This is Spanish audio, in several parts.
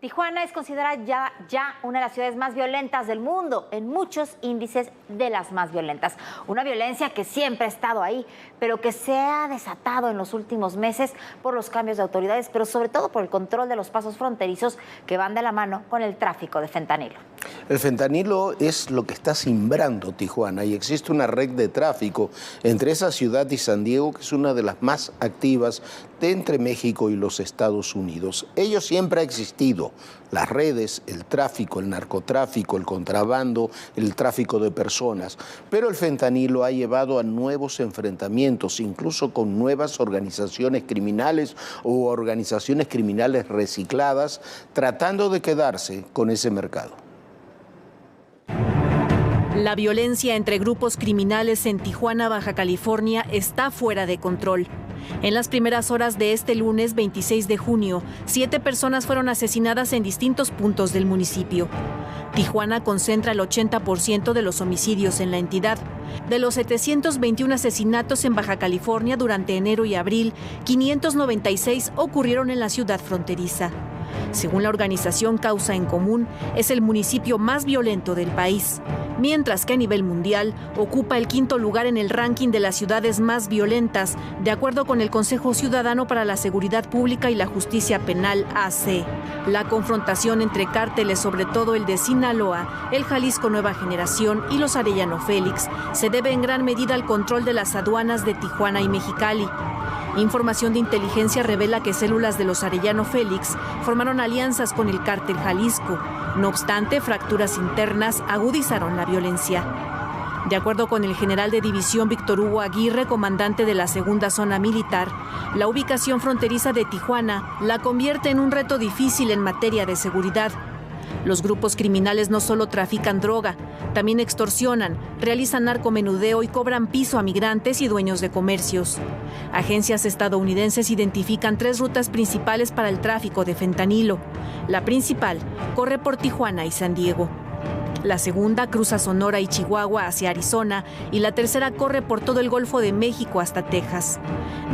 Tijuana es considerada ya una de las ciudades más violentas del mundo, en muchos índices de las más violentas. Una violencia que siempre ha estado ahí, pero que se ha desatado en los últimos meses por los cambios de autoridades, pero sobre todo por el control de los pasos fronterizos que van de la mano con el tráfico de fentanilo. El fentanilo es lo que está simbrando Tijuana y existe una red de tráfico entre esa ciudad y San Diego, que es una de las más activas de entre México y los Estados Unidos. Ello siempre ha existido, las redes, el tráfico, el narcotráfico, el contrabando, el tráfico de personas, pero el fentanilo ha llevado a nuevos enfrentamientos, incluso con nuevas organizaciones criminales o organizaciones criminales recicladas, tratando de quedarse con ese mercado. La violencia entre grupos criminales en Tijuana, Baja California, está fuera de control. En las primeras horas de este lunes 26 de junio, 7 personas fueron asesinadas en distintos puntos del municipio. Tijuana concentra el 80% de los homicidios en la entidad. De los 721 asesinatos en Baja California durante enero y abril, 596 ocurrieron en la ciudad fronteriza. Según la organización Causa en Común, es el municipio más violento del país, mientras que a nivel mundial ocupa el 5º lugar en el ranking de las ciudades más violentas, de acuerdo con el Consejo Ciudadano para la Seguridad Pública y la Justicia Penal, AC. La confrontación entre cárteles, sobre todo el de Sinaloa, el Jalisco Nueva Generación y los Arellano Félix, se debe en gran medida al control de las aduanas de Tijuana y Mexicali. Información de inteligencia revela que células de los Arellano Félix formaron alianzas con el cártel Jalisco. No obstante, fracturas internas agudizaron la violencia. De acuerdo con el general de división Víctor Hugo Aguirre, comandante de la segunda zona militar, la ubicación fronteriza de Tijuana la convierte en un reto difícil en materia de seguridad. Los grupos criminales no solo trafican droga, también extorsionan, realizan narcomenudeo y cobran piso a migrantes y dueños de comercios. Agencias estadounidenses identifican 3 rutas principales para el tráfico de fentanilo. La principal corre por Tijuana y San Diego. La segunda cruza Sonora y Chihuahua hacia Arizona y la tercera corre por todo el Golfo de México hasta Texas.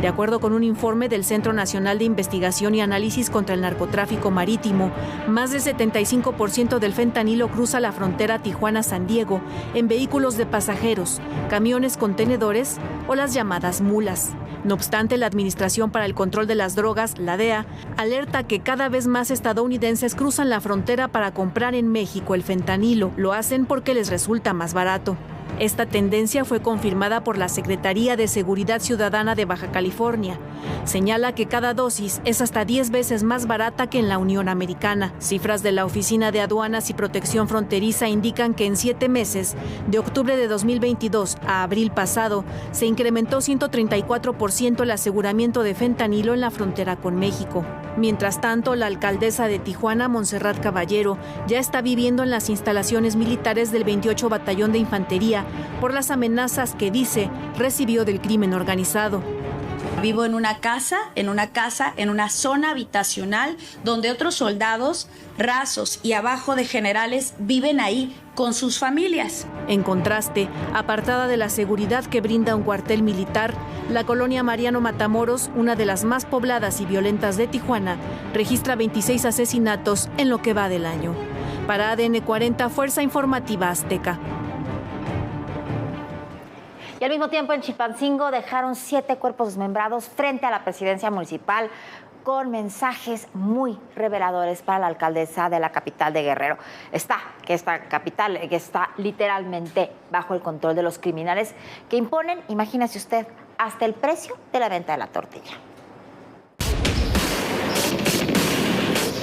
De acuerdo con un informe del Centro Nacional de Investigación y Análisis contra el Narcotráfico Marítimo, más del 75% del fentanilo cruza la frontera Tijuana-San Diego en vehículos de pasajeros, camiones contenedores o las llamadas mulas. No obstante, la Administración para el Control de las Drogas, la DEA, alerta que cada vez más estadounidenses cruzan la frontera para comprar en México el fentanilo. Lo hacen porque les resulta más barato. Esta tendencia fue confirmada por la Secretaría de Seguridad Ciudadana de Baja California. Señala que cada dosis es hasta 10 veces más barata que en la Unión Americana. Cifras de la Oficina de Aduanas y Protección Fronteriza indican que en 7 meses, de octubre de 2022 a abril pasado, se incrementó 134% el aseguramiento de fentanilo en la frontera con México. Mientras tanto, la alcaldesa de Tijuana, Montserrat Caballero, ya está viviendo en las instalaciones militares del 28 Batallón de Infantería por las amenazas que dice recibió del crimen organizado. Vivo en una casa, en una zona habitacional donde otros soldados rasos y abajo de generales viven ahí con sus familias. En contraste, apartada de la seguridad que brinda un cuartel militar, la colonia Mariano Matamoros, una de las más pobladas y violentas de Tijuana, registra 26 asesinatos en lo que va del año. Para ADN 40, Fuerza Informativa Azteca. Y al mismo tiempo en Chilpancingo dejaron 7 cuerpos desmembrados frente a la presidencia municipal con mensajes muy reveladores para la alcaldesa de la capital de Guerrero. Esta capital que está literalmente bajo el control de los criminales que imponen, imagínese usted, hasta el precio de la venta de la tortilla.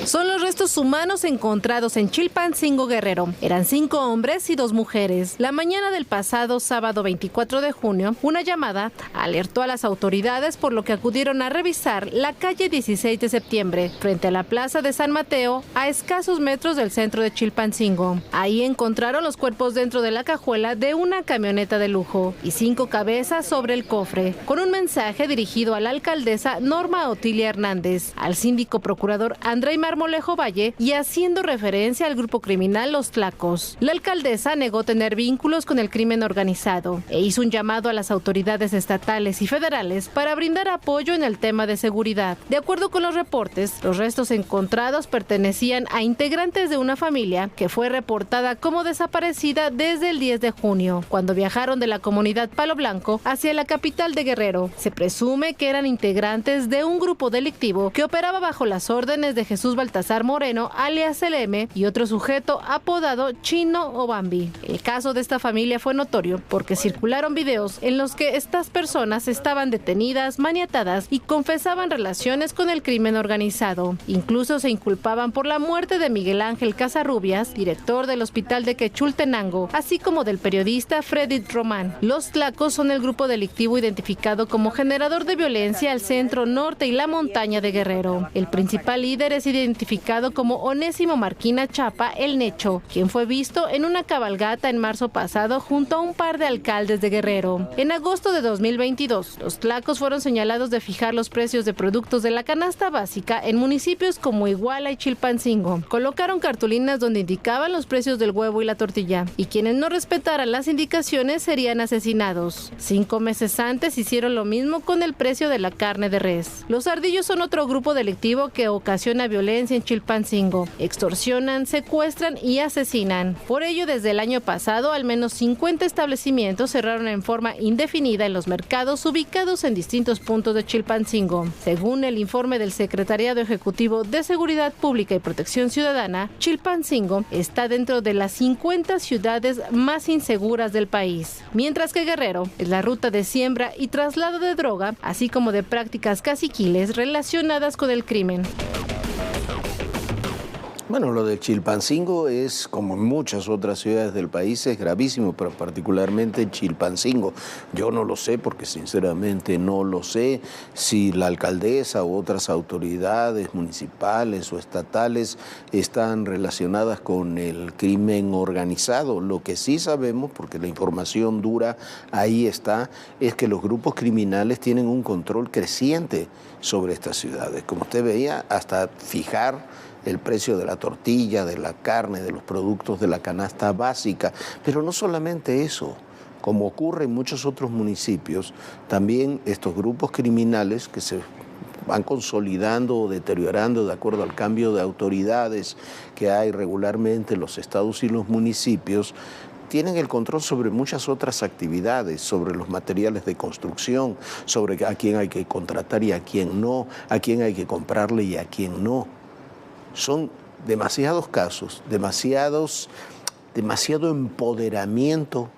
Son los restos humanos encontrados en Chilpancingo, Guerrero. Eran 5 hombres y 2 mujeres. La mañana del pasado sábado 24 de junio, una llamada alertó a las autoridades, por lo que acudieron a revisar la calle 16 de septiembre, frente a la plaza de San Mateo, a escasos metros del centro de Chilpancingo. Ahí encontraron los cuerpos dentro de la cajuela de una camioneta de lujo y 5 cabezas sobre el cofre, con un mensaje dirigido a la alcaldesa Norma Otilia Hernández, al síndico procurador André Marmolejo Valle Valle y haciendo referencia al grupo criminal Los Tlacos. La alcaldesa negó tener vínculos con el crimen organizado e hizo un llamado a las autoridades estatales y federales para brindar apoyo en el tema de seguridad. De acuerdo con los reportes, los restos encontrados pertenecían a integrantes de una familia que fue reportada como desaparecida desde el 10 de junio, cuando viajaron de la comunidad Palo Blanco hacia la capital de Guerrero. Se presume que eran integrantes de un grupo delictivo que operaba bajo las órdenes de Jesús Baltasar Moreno, alias El M, y otro sujeto apodado Chino o Bambi. El caso de esta familia fue notorio porque circularon videos en los que estas personas estaban detenidas, maniatadas y confesaban relaciones con el crimen organizado. Incluso se inculpaban por la muerte de Miguel Ángel Casarrubias, director del hospital de Quechultenango, así como del periodista Freddy Román. Los Tlacos son el grupo delictivo identificado como generador de violencia al centro norte y la montaña de Guerrero. El principal líder es identificado como Onésimo Marquina Chapa, el Necho, quien fue visto en una cabalgata en marzo pasado junto a un par de alcaldes de Guerrero. En agosto de 2022, los Tlacos fueron señalados de fijar los precios de productos de la canasta básica en municipios como Iguala y Chilpancingo. Colocaron cartulinas donde indicaban los precios del huevo y la tortilla, y quienes no respetaran las indicaciones serían asesinados. 5 meses antes hicieron lo mismo con el precio de la carne de res. Los ardillos son otro grupo delictivo que ocasiona violencia en Chilpancingo. Extorsionan, secuestran y asesinan. Por ello, desde el año pasado, al menos 50 establecimientos cerraron en forma indefinida en los mercados ubicados en distintos puntos de Chilpancingo. Según el informe del Secretariado Ejecutivo de Seguridad Pública y Protección Ciudadana, Chilpancingo está dentro de las 50 ciudades más inseguras del país, mientras que Guerrero es la ruta de siembra y traslado de droga, así como de prácticas caciquiles relacionadas con el crimen. Bueno, lo de Chilpancingo es, como en muchas otras ciudades del país, es gravísimo, pero particularmente en Chilpancingo. Yo no lo sé porque sinceramente no lo sé si la alcaldesa u otras autoridades municipales o estatales están relacionadas con el crimen organizado. Lo que sí sabemos, porque la información dura ahí está, es que los grupos criminales tienen un control creciente sobre estas ciudades. Como usted veía, hasta fijar el precio de la tortilla, de la carne, de los productos de la canasta básica. Pero no solamente eso, como ocurre en muchos otros municipios, también estos grupos criminales que se van consolidando o deteriorando de acuerdo al cambio de autoridades que hay regularmente en los estados y los municipios, tienen el control sobre muchas otras actividades, sobre los materiales de construcción, sobre a quién hay que contratar y a quién no, a quién hay que comprarle y a quién no. Son demasiados casos, demasiado empoderamiento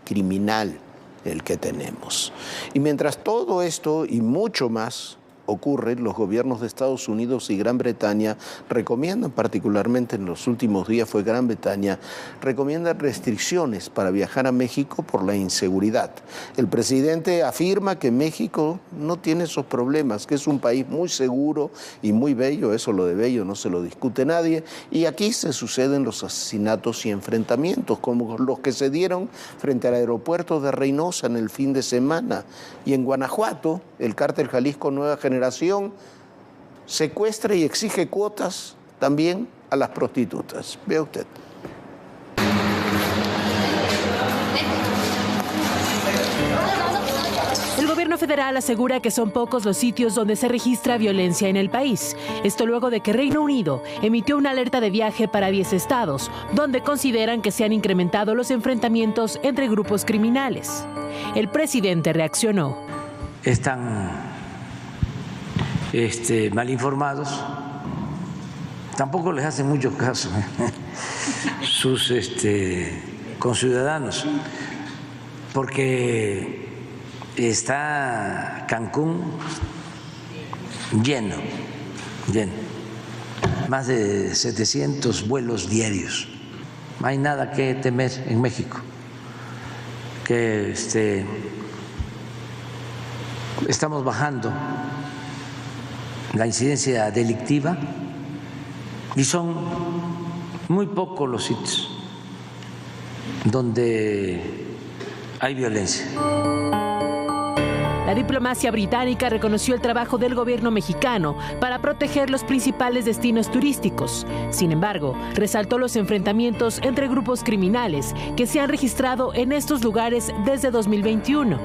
criminal el que tenemos. Y mientras todo esto y mucho más ocurre, los gobiernos de Estados Unidos y Gran Bretaña recomiendan, particularmente en los últimos días fue Gran Bretaña, recomiendan restricciones para viajar a México por la inseguridad. El presidente afirma que México no tiene esos problemas, que es un país muy seguro y muy bello, eso lo de bello no se lo discute nadie, y aquí se suceden los asesinatos y enfrentamientos, como los que se dieron frente al aeropuerto de Reynosa en el fin de semana, y en Guanajuato, el cártel Jalisco Nueva Generación secuestra y exige cuotas también a las prostitutas. Vea usted. El gobierno federal asegura que son pocos los sitios donde se registra violencia en el país. Esto luego de que Reino Unido emitió una alerta de viaje para 10 estados, donde consideran que se han incrementado los enfrentamientos entre grupos criminales. El presidente reaccionó. Están mal informados, tampoco les hacen mucho caso sus conciudadanos, porque está Cancún lleno, más de 700 vuelos diarios. No hay nada que temer en México, que estamos bajando la incidencia delictiva y son muy pocos los sitios donde hay violencia. La La diplomacia británica reconoció el trabajo del gobierno mexicano para proteger los principales destinos turísticos. Sin embargo, resaltó los enfrentamientos entre grupos criminales que se han registrado en estos lugares desde 2021.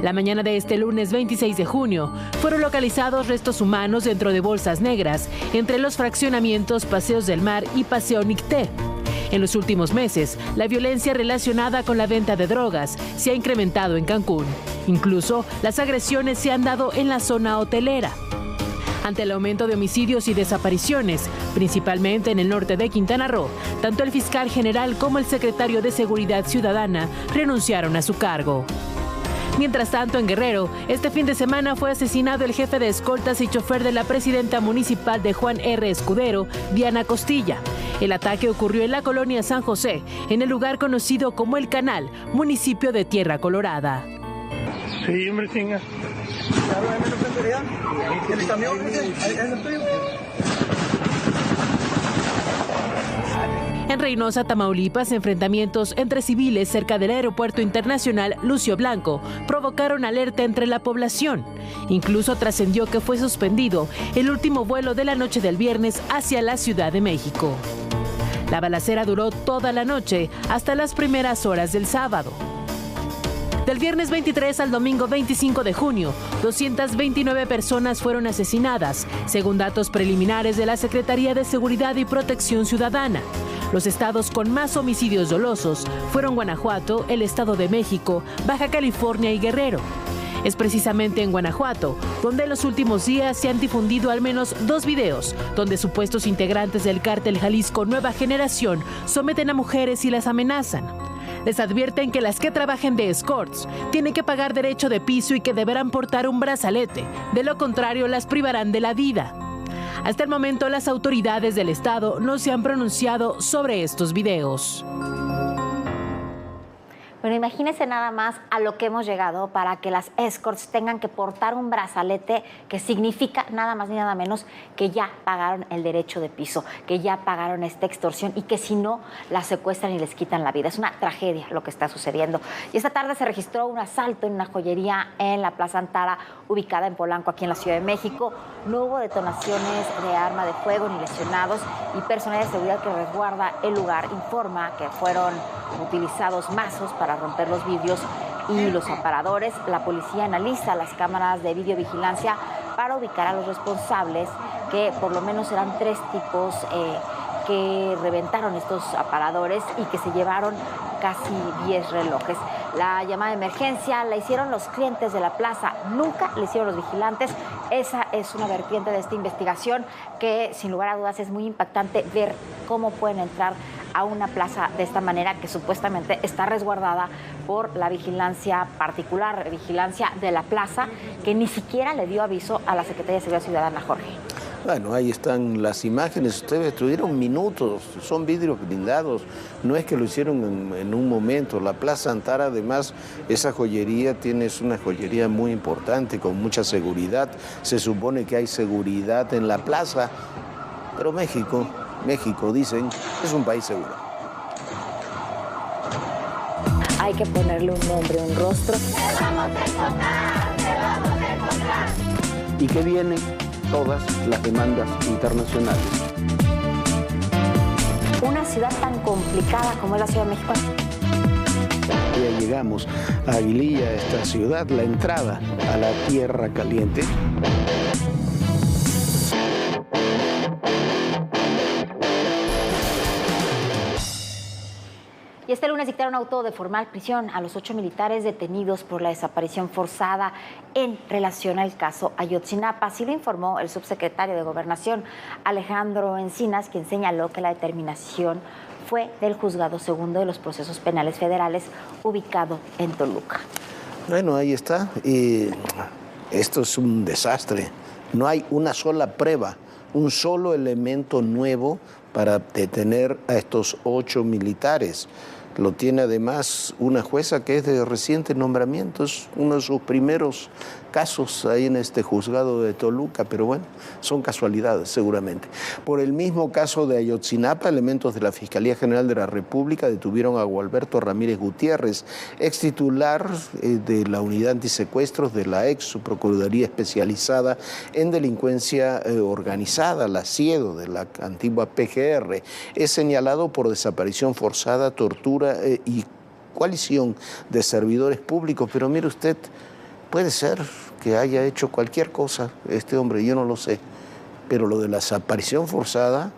La mañana de este lunes 26 de junio, fueron localizados restos humanos dentro de bolsas negras entre los fraccionamientos Paseos del Mar y Paseo Nicté. En los últimos meses, la violencia relacionada con la venta de drogas se ha incrementado en Cancún. Incluso, las agresiones se han dado en la zona hotelera. Ante el aumento de homicidios y desapariciones, principalmente en el norte de Quintana Roo, tanto el fiscal general como el secretario de Seguridad Ciudadana renunciaron a su cargo. Mientras tanto, en Guerrero, este fin de semana fue asesinado el jefe de escoltas y chofer de la presidenta municipal de Juan R. Escudero, Diana Costilla. El ataque ocurrió en la colonia San José, en el lugar conocido como El Canal, municipio de Tierra Colorada. Sí, hombre, chinga. En Reynosa, Tamaulipas, enfrentamientos entre civiles cerca del Aeropuerto Internacional Lucio Blanco provocaron alerta entre la población. Incluso trascendió que fue suspendido el último vuelo de la noche del viernes hacia la Ciudad de México. La balacera duró toda la noche hasta las primeras horas del sábado. Del viernes 23 al domingo 25 de junio, 229 personas fueron asesinadas, según datos preliminares de la Secretaría de Seguridad y Protección Ciudadana. Los estados con más homicidios dolosos fueron Guanajuato, el Estado de México, Baja California y Guerrero. Es precisamente en Guanajuato donde en los últimos días se han difundido al menos 2 videos donde supuestos integrantes del cártel Jalisco Nueva Generación someten a mujeres y las amenazan. Les advierten que las que trabajen de escorts tienen que pagar derecho de piso y que deberán portar un brazalete, de lo contrario las privarán de la vida. Hasta el momento, las autoridades del estado no se han pronunciado sobre estos videos. Bueno, imagínense nada más a lo que hemos llegado para que las escorts tengan que portar un brazalete que significa nada más ni nada menos que ya pagaron el derecho de piso, que ya pagaron esta extorsión y que si no, las secuestran y les quitan la vida. Es una tragedia lo que está sucediendo. Y esta tarde se registró un asalto en una joyería en la Plaza Antara, ubicada en Polanco, aquí en la Ciudad de México. No hubo detonaciones de arma de fuego ni lesionados y personal de seguridad que resguarda el lugar informa que fueron utilizados mazos para romper los vidrios y los aparadores. La policía analiza las cámaras de videovigilancia para ubicar a los responsables, que por lo menos eran 3 tipos que reventaron estos aparadores y que se llevaron casi 10 relojes. La llamada de emergencia la hicieron los clientes de la plaza, nunca la hicieron los vigilantes. Esa es una vertiente de esta investigación que, sin lugar a dudas, es muy impactante ver cómo pueden entrar a una plaza de esta manera que supuestamente está resguardada por la vigilancia particular, vigilancia de la plaza, que ni siquiera le dio aviso a la Secretaría de Seguridad Ciudadana, Jorge. Bueno, ahí están las imágenes. Ustedes estuvieron minutos, son vidrios blindados. No es que lo hicieron en un momento. La Plaza Antara, además, esa joyería es una joyería muy importante, con mucha seguridad. Se supone que hay seguridad en la plaza, pero México, dicen, es un país seguro. Hay que ponerle un nombre, un rostro. ¿Y qué viene? Todas las demandas internacionales. Una ciudad tan complicada como es la Ciudad de México. Ya llegamos a Aguililla, esta ciudad, la entrada a la Tierra Caliente. Y este lunes dictaron auto de formal prisión a los 8 militares detenidos por la desaparición forzada en relación al caso Ayotzinapa. Así lo informó el subsecretario de Gobernación, Alejandro Encinas, quien señaló que la determinación fue del Juzgado Segundo de los Procesos Penales Federales, ubicado en Toluca. Bueno, ahí está. Esto es un desastre. No hay una sola prueba, un solo elemento nuevo para detener a estos 8 militares. Lo tiene además una jueza que es de reciente nombramiento, es uno de sus primeros casos ahí en este juzgado de Toluca, pero bueno, son casualidades seguramente. Por el mismo caso de Ayotzinapa, elementos de la Fiscalía General de la República detuvieron a Gualberto Ramírez Gutiérrez, ex titular de la Unidad Antisecuestros de la ex Subprocuraduría Especializada en Delincuencia Organizada, la CIEDO, de la antigua PGR. Es señalado por desaparición forzada, tortura y coalición de servidores públicos, pero mire usted, puede ser que haya hecho cualquier cosa este hombre, yo no lo sé, pero lo de la desaparición forzada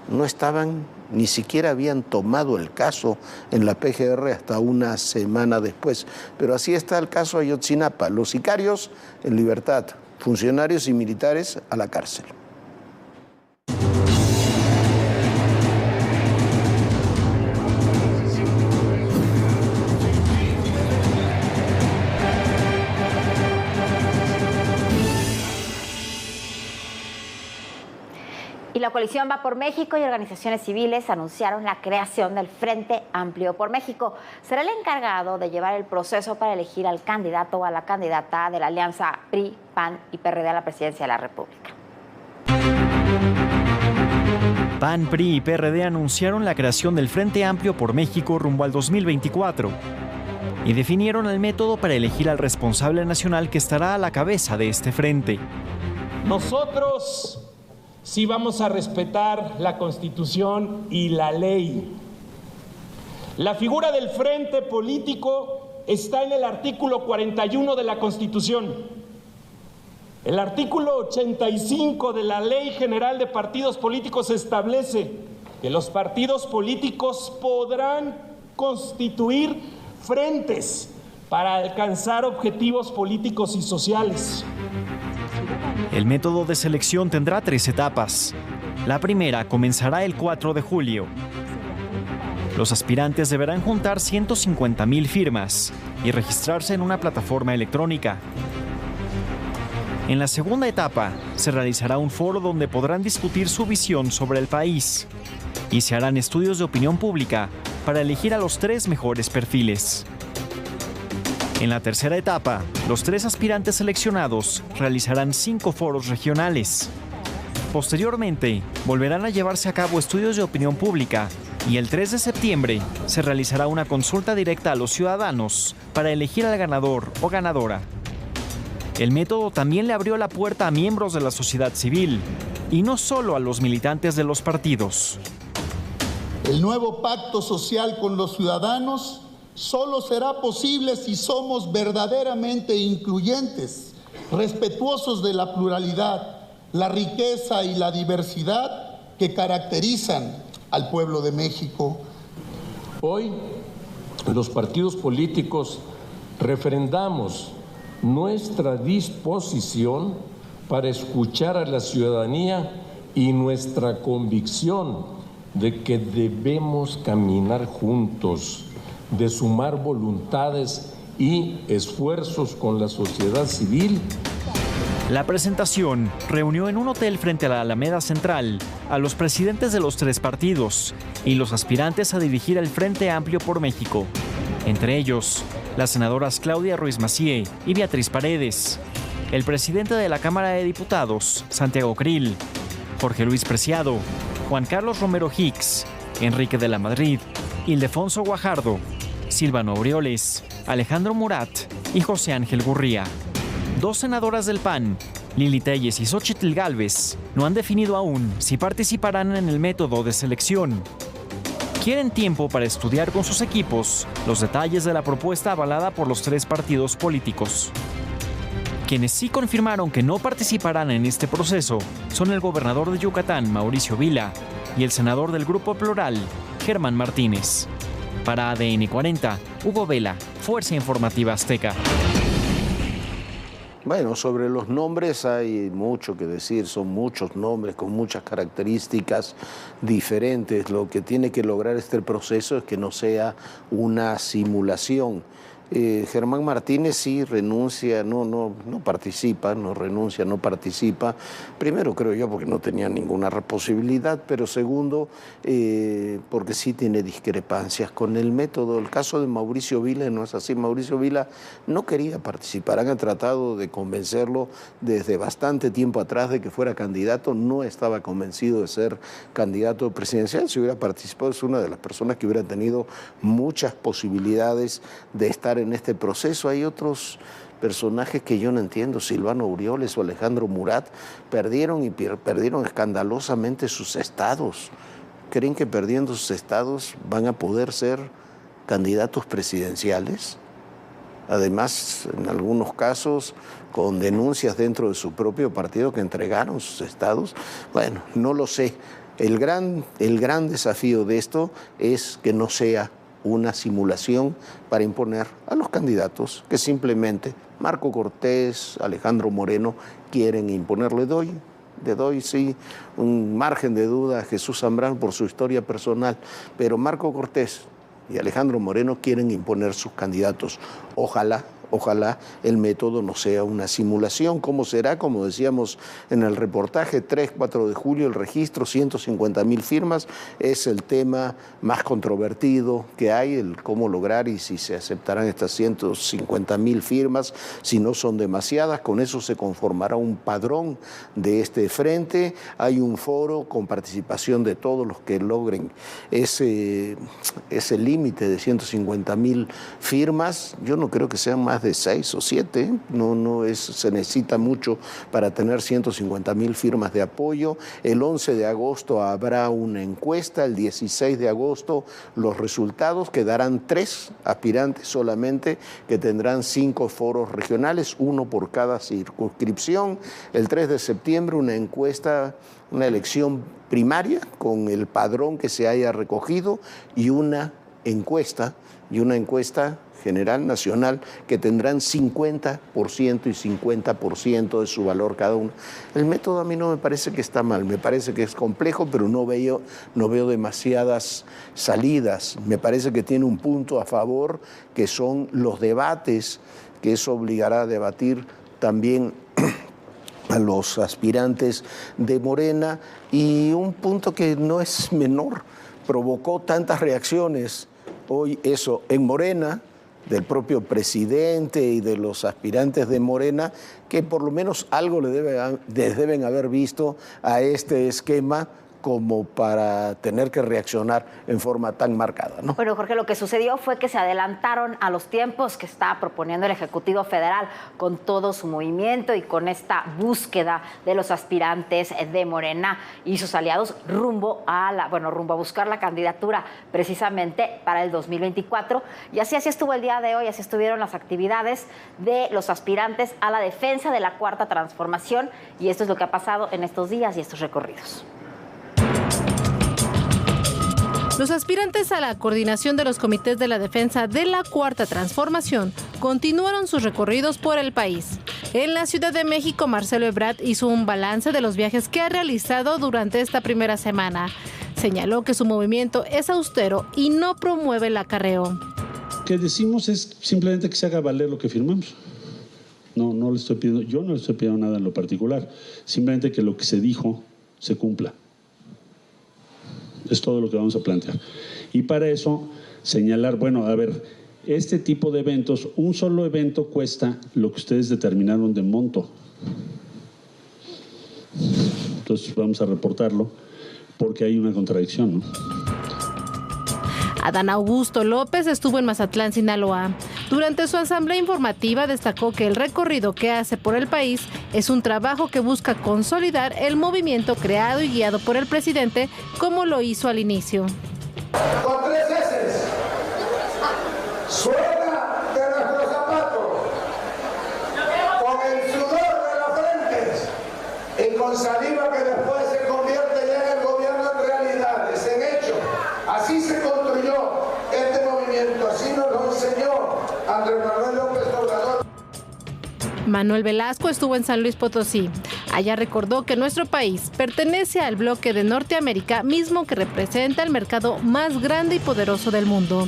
no estaban, ni siquiera habían tomado el caso en la PGR hasta una semana después, pero así está el caso Ayotzinapa, los sicarios en libertad, funcionarios y militares a la cárcel. Y la coalición Va por México y organizaciones civiles anunciaron la creación del Frente Amplio por México. Será el encargado de llevar el proceso para elegir al candidato o a la candidata de la alianza PRI, PAN y PRD a la presidencia de la República. PAN, PRI y PRD anunciaron la creación del Frente Amplio por México rumbo al 2024 y definieron el método para elegir al responsable nacional que estará a la cabeza de este frente. Nosotros sí vamos a respetar la Constitución y la ley. La figura del frente político está en el artículo 41 de la Constitución. El artículo 85 de la Ley General de Partidos Políticos establece que los partidos políticos podrán constituir frentes para alcanzar objetivos políticos y sociales. El método de selección tendrá 3 etapas. La primera comenzará el 4 de julio. Los aspirantes deberán juntar 150,000 firmas y registrarse en una plataforma electrónica. En la segunda etapa se realizará un foro donde podrán discutir su visión sobre el país y se harán estudios de opinión pública para elegir a los 3 mejores perfiles. En la tercera etapa, los 3 aspirantes seleccionados realizarán 5 foros regionales. Posteriormente, volverán a llevarse a cabo estudios de opinión pública y el 3 de septiembre se realizará una consulta directa a los ciudadanos para elegir al ganador o ganadora. El método también le abrió la puerta a miembros de la sociedad civil y no solo a los militantes de los partidos. El nuevo pacto social con los ciudadanos solo será posible si somos verdaderamente incluyentes, respetuosos de la pluralidad, la riqueza y la diversidad que caracterizan al pueblo de México. Hoy, los partidos políticos refrendamos nuestra disposición para escuchar a la ciudadanía y nuestra convicción de que debemos caminar juntos, de sumar voluntades y esfuerzos con la sociedad civil. La presentación reunió en un hotel frente a la Alameda Central a los presidentes de los 3 partidos y los aspirantes a dirigir el Frente Amplio por México, entre ellos las senadoras Claudia Ruiz Massieu y Beatriz Paredes, el presidente de la Cámara de Diputados, Santiago Krill, Jorge Luis Preciado, Juan Carlos Romero Hicks, Enrique de la Madrid, Ildefonso Guajardo, Silvano Aureoles, Alejandro Murat y José Ángel Gurría. 2 senadoras del PAN, Lili Telles y Xóchitl Gálvez, no han definido aún si participarán en el método de selección. Quieren tiempo para estudiar con sus equipos los detalles de la propuesta avalada por los 3 partidos políticos. Quienes sí confirmaron que no participarán en este proceso son el gobernador de Yucatán, Mauricio Vila, y el senador del Grupo Plural, Germán Martínez. Para ADN 40, Hugo Vela, Fuerza Informativa Azteca. Bueno, sobre los nombres hay mucho que decir, son muchos nombres con muchas características diferentes. Lo que tiene que lograr este proceso es que no sea una simulación. Germán Martínez sí renuncia, no participa, no renuncia, no participa. Primero, creo yo, porque no tenía ninguna posibilidad, pero segundo, porque sí tiene discrepancias con el método. El caso de Mauricio Vila no es así. Mauricio Vila no quería participar. Han tratado de convencerlo desde bastante tiempo atrás de que fuera candidato. No estaba convencido de ser candidato presidencial. Si hubiera participado, es una de las personas que hubiera tenido muchas posibilidades de estar en este proceso. Hay otros personajes que yo no entiendo, Silvano Aureoles o Alejandro Murat, perdieron escandalosamente sus estados. ¿Creen que perdiendo sus estados van a poder ser candidatos presidenciales? Además, en algunos casos, con denuncias dentro de su propio partido que entregaron sus estados. Bueno, no lo sé. El gran desafío de esto es que no sea una simulación para imponer a los candidatos que simplemente Marco Cortés, Alejandro Moreno quieren imponer. Le doy sí un margen de duda a Jesús Zambrano por su historia personal, pero Marco Cortés y Alejandro Moreno quieren imponer sus candidatos. Ojalá el método no sea una simulación. ¿Cómo será? Como decíamos en el reportaje, 3-4 de julio el registro, 150.000 firmas, es el tema más controvertido que hay, el cómo lograr y si se aceptarán estas 150.000 firmas, si no son demasiadas. Con eso se conformará un padrón de este frente. Hay un foro con participación de todos los que logren ese límite de 150.000 firmas. Yo no creo que sean más de 6 o 7, se necesita mucho para tener 150.000 firmas de apoyo. El 11 de agosto habrá una encuesta, el 16 de agosto los resultados, quedarán 3 aspirantes solamente que tendrán 5 foros regionales, 1 por cada circunscripción. El 3 de septiembre una encuesta, una elección primaria con el padrón que se haya recogido y una encuesta general nacional que tendrán 50% y 50% de su valor cada uno. El método a mí no me parece que está mal, me parece que es complejo, pero no veo demasiadas salidas. Me parece que tiene un punto a favor, que son los debates, que eso obligará a debatir también a los aspirantes de Morena, y un punto que no es menor, provocó tantas reacciones hoy eso en Morena, del propio presidente y de los aspirantes de Morena, que por lo menos algo les deben haber visto a este esquema como para tener que reaccionar en forma tan marcada, ¿no? Bueno, Jorge, lo que sucedió fue que se adelantaron a los tiempos que está proponiendo el Ejecutivo Federal con todo su movimiento y con esta búsqueda de los aspirantes de Morena y sus aliados rumbo a buscar la candidatura precisamente para el 2024. Y así estuvo el día de hoy, así estuvieron las actividades de los aspirantes a la defensa de la Cuarta Transformación, y esto es lo que ha pasado en estos días y estos recorridos. Los aspirantes a la coordinación de los comités de la defensa de la Cuarta Transformación continuaron sus recorridos por el país. En la Ciudad de México, Marcelo Ebrard hizo un balance de los viajes que ha realizado durante esta primera semana. Señaló que su movimiento es austero y no promueve el acarreo. Lo que decimos es simplemente que se haga valer lo que firmamos. Yo no le estoy pidiendo nada en lo particular, simplemente que lo que se dijo se cumpla. Es todo lo que vamos a plantear. Y para eso, señalar, este tipo de eventos, un solo evento cuesta lo que ustedes determinaron de monto. Entonces vamos a reportarlo porque hay una contradicción, ¿no? Adán Augusto López estuvo en Mazatlán, Sinaloa. Durante su asamblea informativa destacó que el recorrido que hace por el país es un trabajo que busca consolidar el movimiento creado y guiado por el presidente, como lo hizo al inicio. Con 3 S. Suena de nuestros zapatos, con el sudor de la frente y con saliva que después se convierte ya en el gobierno en realidades, en hechos. Así se construyó este movimiento, así nos lo enseñó Andrés Manuel López Obrador. Manuel Velasco estuvo en San Luis Potosí. Allá recordó que nuestro país pertenece al bloque de Norteamérica, mismo que representa el mercado más grande y poderoso del mundo.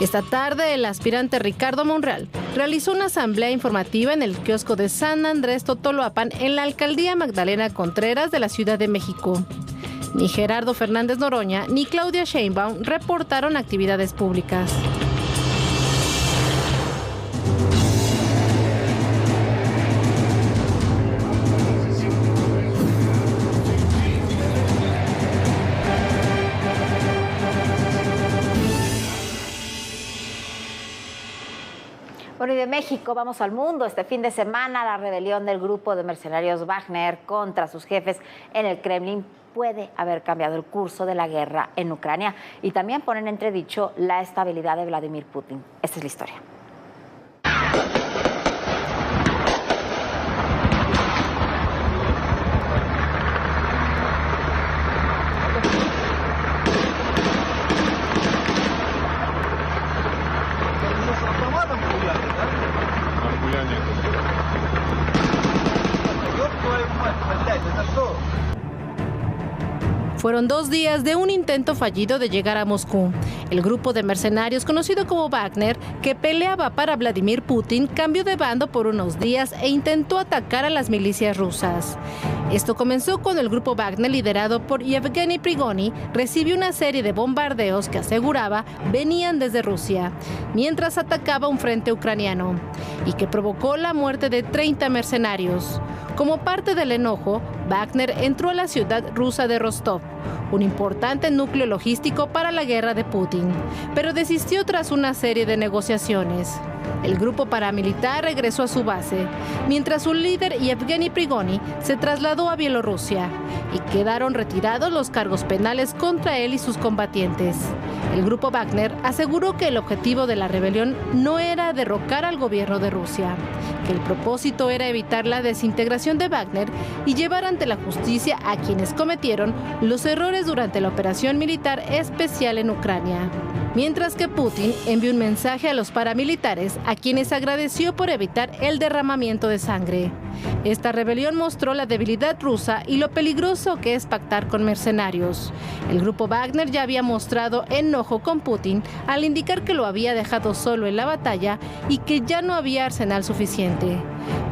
Esta tarde, el aspirante Ricardo Monreal realizó una asamblea informativa en el kiosco de San Andrés Totoloapan en la alcaldía Magdalena Contreras de la Ciudad de México. Ni Gerardo Fernández Noroña ni Claudia Sheinbaum reportaron actividades públicas. Bueno, y de México vamos al mundo. Este fin de semana, la rebelión del grupo de mercenarios Wagner contra sus jefes en el Kremlin puede haber cambiado el curso de la guerra en Ucrania y también poner en entredicho la estabilidad de Vladimir Putin. Esta es la historia. Fueron 2 días de un intento fallido de llegar a Moscú. El grupo de mercenarios conocido como Wagner, que peleaba para Vladimir Putin, cambió de bando por unos días e intentó atacar a las milicias rusas. Esto comenzó cuando el grupo Wagner, liderado por Yevgeny Prigozhin, recibió una serie de bombardeos que aseguraba venían desde Rusia, mientras atacaba un frente ucraniano, y que provocó la muerte de 30 mercenarios. Como parte del enojo, Wagner entró a la ciudad rusa de Rostov, un importante núcleo logístico para la guerra de Putin, pero desistió tras una serie de negociaciones. El grupo paramilitar regresó a su base, mientras su líder Yevgeny Prigozhin se trasladó a Bielorrusia y quedaron retirados los cargos penales contra él y sus combatientes. El grupo Wagner aseguró que el objetivo de la rebelión no era derrocar al gobierno de Rusia, que el propósito era evitar la desintegración de Wagner y llevar ante la justicia a quienes cometieron los errores durante la operación militar especial en Ucrania. Mientras que Putin envió un mensaje a los paramilitares a quienes agradeció por evitar el derramamiento de sangre. Esta rebelión mostró la debilidad rusa y lo peligroso que es pactar con mercenarios. El grupo Wagner ya había mostrado enojo con Putin al indicar que lo había dejado solo en la batalla y que ya no había arsenal suficiente.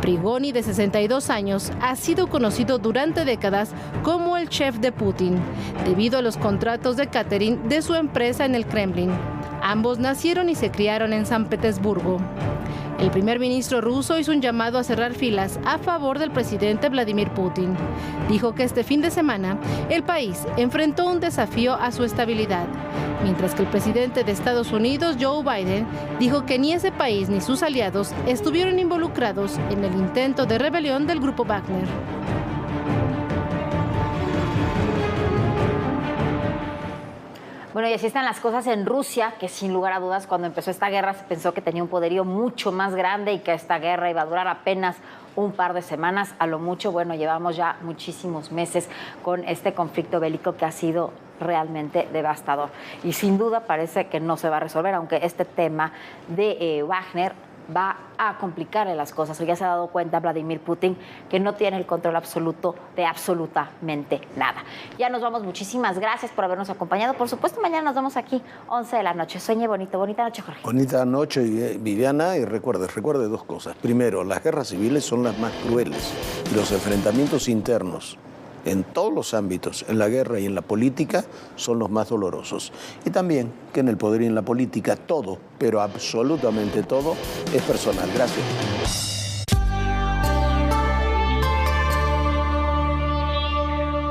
Prigozhin, de 62 años, ha sido conocido durante décadas como el chef de Putin, debido a los contratos de catering de su empresa en el Kremlin. Ambos nacieron y se criaron en San Petersburgo. El primer ministro ruso hizo un llamado a cerrar filas a favor del presidente Vladimir Putin. Dijo que este fin de semana el país enfrentó un desafío a su estabilidad, mientras que el presidente de Estados Unidos, Joe Biden, dijo que ni ese país ni sus aliados estuvieron involucrados en el intento de rebelión del grupo Wagner. Bueno, y así están las cosas en Rusia, que sin lugar a dudas, cuando empezó esta guerra se pensó que tenía un poderío mucho más grande y que esta guerra iba a durar apenas un par de semanas, a lo mucho. Bueno, llevamos ya muchísimos meses con este conflicto bélico que ha sido realmente devastador. Y sin duda parece que no se va a resolver, aunque este tema de Wagner va a complicarle las cosas. Ya se ha dado cuenta Vladimir Putin que no tiene el control absoluto de absolutamente nada. Ya nos vamos. Muchísimas gracias por habernos acompañado. Por supuesto, mañana nos vemos aquí, 11 de la noche. Sueñe bonito. Bonita noche, Jorge. Bonita noche, Viviana. Y recuerde 2 cosas. Primero, las guerras civiles son las más crueles. Y los enfrentamientos internos en todos los ámbitos, en la guerra y en la política, son los más dolorosos. Y también que en el poder y en la política todo, pero absolutamente todo, es personal. Gracias.